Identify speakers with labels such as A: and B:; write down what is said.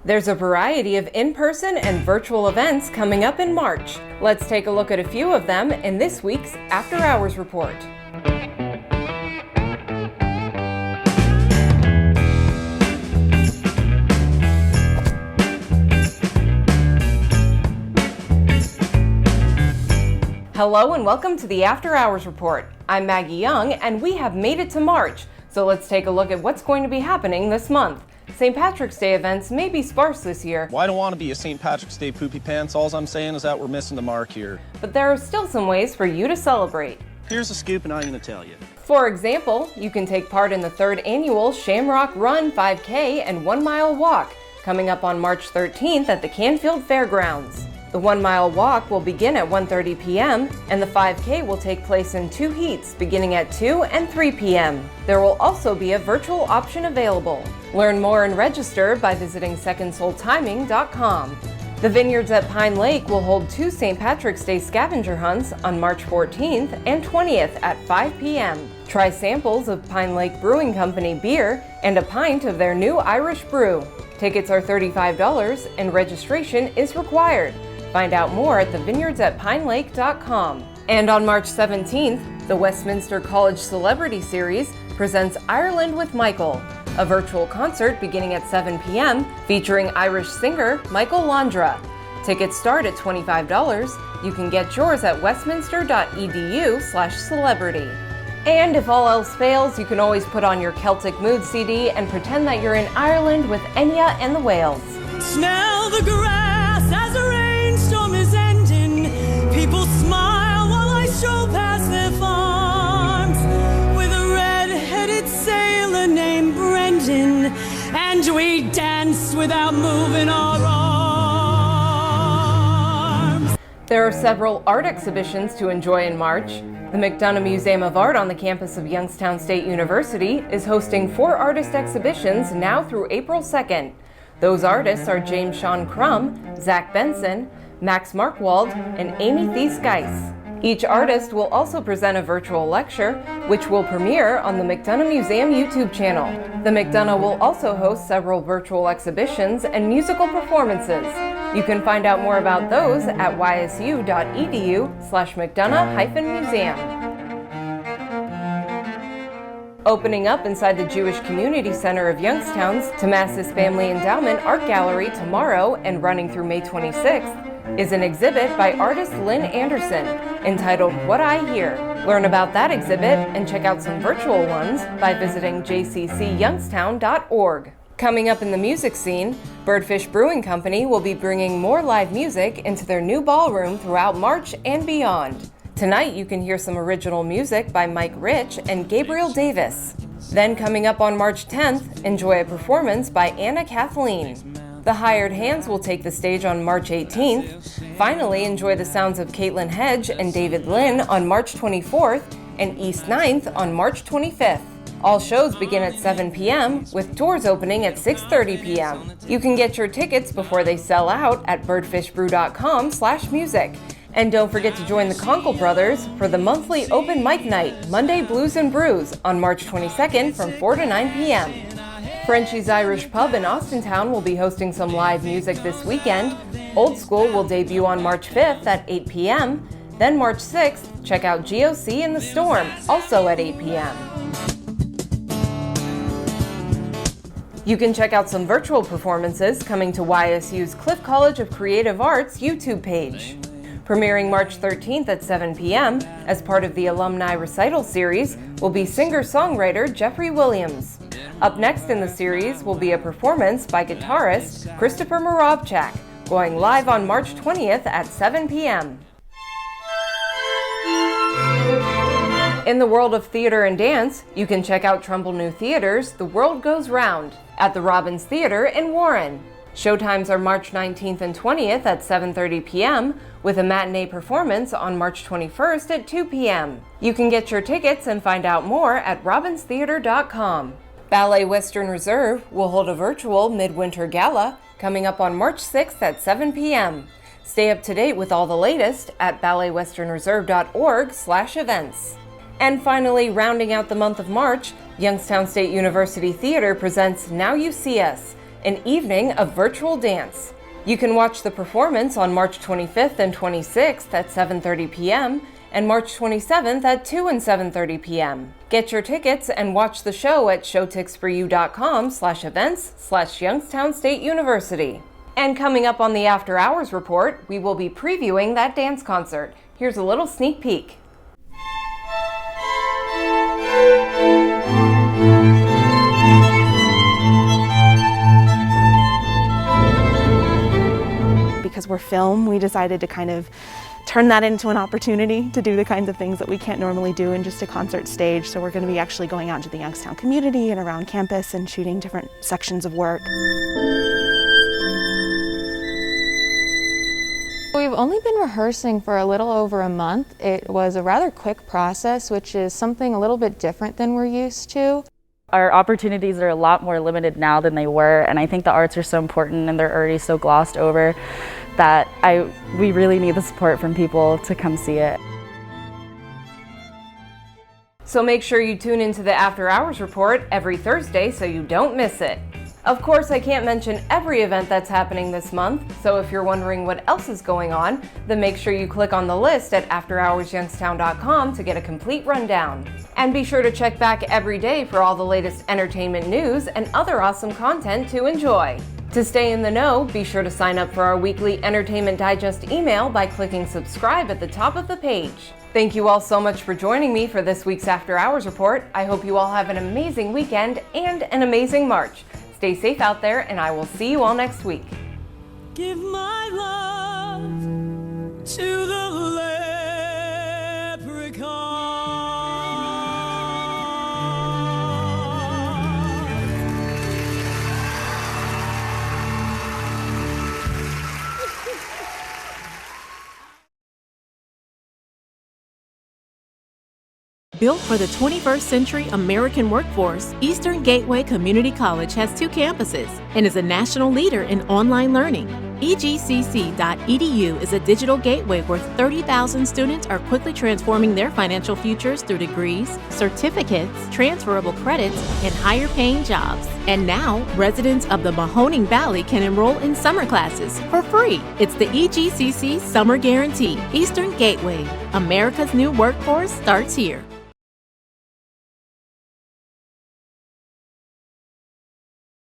A: There's a variety of in-person and virtual events coming up in March. Let's take a look at a few of them in this week's After Hours Report. Hello and welcome to the After Hours Report. I'm Maggie Young and we have made it to March, so let's take a look at what's going to be happening this month. St. Patrick's Day events may be sparse this year.
B: Well, I don't want to be a St. Patrick's Day poopy pants. All I'm saying is that we're missing the mark here.
A: But there are still some ways for you to celebrate.
B: Here's a scoop and I'm going to tell you.
A: For example, you can take part in the 3rd annual Shamrock Run 5K and 1 mile walk coming up on March 13th at the Canfield Fairgrounds. The 1 mile walk will begin at 1:30 p.m. and the 5K will take place in 2 heats beginning at 2 and 3 p.m. There will also be a virtual option available. Learn more and register by visiting secondsoultiming.com. The Vineyards at Pine Lake will hold 2 St. Patrick's Day scavenger hunts on March 14th and 20th at 5 p.m. Try samples of Pine Lake Brewing Company beer and a pint of their new Irish brew. Tickets are $35 and registration is required. Find out more at thevineyardsatpinelake.com. And on March 17th, the Westminster College Celebrity Series presents Ireland with Michael, a virtual concert beginning at 7 p.m. featuring Irish singer Michael Landra. Tickets start at $25. You can get yours at westminster.edu/celebrity. And if all else fails, you can always put on your Celtic Mood CD and pretend that you're in Ireland with Enya and the Whales.
C: Smell the grass as a rainstorm is ending. People smile while I stroll past their farms with a red-headed sailor named Brendan, and we dance without moving our arms.
A: There are several art exhibitions to enjoy in March. The McDonough Museum of Art on the campus of Youngstown State University is hosting 4 artist exhibitions now through April 2nd. Those artists are James Sean Crum, Zach Benson, Max Markwald, and Amy Thies Geis. Each artist will also present a virtual lecture, which will premiere on the McDonough Museum YouTube channel. The McDonough will also host several virtual exhibitions and musical performances. You can find out more about those at ysu.edu/McDonough-museum. Opening up inside the Jewish Community Center of Youngstown's Tomassis Family Endowment Art Gallery tomorrow and running through May 26th is an exhibit by artist Lynn Anderson entitled What I Hear. Learn about that exhibit and check out some virtual ones by visiting jccyoungstown.org. Coming up in the music scene, Birdfish Brewing Company will be bringing more live music into their new ballroom throughout March and beyond. Tonight you can hear some original music by Mike Rich and Gabriel Davis. Then coming up on March 10th, enjoy a performance by Anna Kathleen. The Hired Hands will take the stage on March 18th. Finally, enjoy the sounds of Caitlin Hedge and David Lynn on March 24th and East 9th on March 25th. All shows begin at 7 p.m. with doors opening at 6:30 p.m. You can get your tickets before they sell out at birdfishbrew.com/music. And don't forget to join the Conkle Brothers for the monthly open mic night, Monday Blues and Brews, on March 22nd from 4 to 9 p.m. Frenchie's Irish Pub in Austintown will be hosting some live music this weekend. Old School will debut on March 5th at 8 p.m. Then March 6th, check out GOC in the Storm, also at 8 p.m. You can check out some virtual performances coming to YSU's Cliff College of Creative Arts YouTube page. Premiering March 13th at 7 p.m. as part of the Alumni Recital Series will be singer-songwriter Jeffrey Williams. Up next in the series will be a performance by guitarist Christopher Moravchak, going live on March 20th at 7 p.m. In the world of theater and dance, you can check out Trumbull New Theater's The World Goes Round at the Robbins Theater in Warren. Showtimes are March 19th and 20th at 7:30 p.m. with a matinee performance on March 21st at 2 p.m. You can get your tickets and find out more at robbinstheater.com. Ballet Western Reserve will hold a virtual midwinter gala coming up on March 6th at 7 p.m. Stay up to date with all the latest at balletwesternreserve.org/events. And finally, rounding out the month of March, Youngstown State University Theater presents Now You See Us, an evening of virtual dance. You can watch the performance on March 25th and 26th at 7:30 p.m. and March 27th at 2 and 7:30 p.m. Get your tickets and watch the show at showtixforyou.com/events/Youngstown State University. And coming up on the After Hours Report, we will be previewing that dance concert. Here's a little sneak peek.
D: Because we're film, we decided to kind of turn that into an opportunity to do the kinds of things that we can't normally do in just a concert stage. So we're going to be actually going out into the Youngstown community and around campus and shooting different sections of work.
E: We've only been rehearsing for a little over a month. It was a rather quick process, which is something a little bit different than we're used to.
F: Our opportunities are a lot more limited now than they were, and I think the arts are so important and they're already so glossed over that we really need the support from people to come see it.
A: So make sure you tune into the After Hours Report every Thursday so you don't miss it. Of course, I can't mention every event that's happening this month, so if you're wondering what else is going on, then make sure you click on the list at afterhoursyoungstown.com to get a complete rundown. And be sure to check back every day for all the latest entertainment news and other awesome content to enjoy. To stay in the know, be sure to sign up for our weekly Entertainment Digest email by clicking subscribe at the top of the page. Thank you all so much for joining me for this week's After Hours Report. I hope you all have an amazing weekend and an amazing March. Stay safe out there, and I will see you all next week.
C: Give my love to the leprechaun.
G: Built for the 21st century American workforce, Eastern Gateway Community College has 2 campuses and is a national leader in online learning. EGCC.edu is a digital gateway where 30,000 students are quickly transforming their financial futures through degrees, certificates, transferable credits, and higher-paying jobs. And now, residents of the Mahoning Valley can enroll in summer classes for free. It's the EGCC Summer Guarantee. Eastern Gateway. America's new workforce starts here.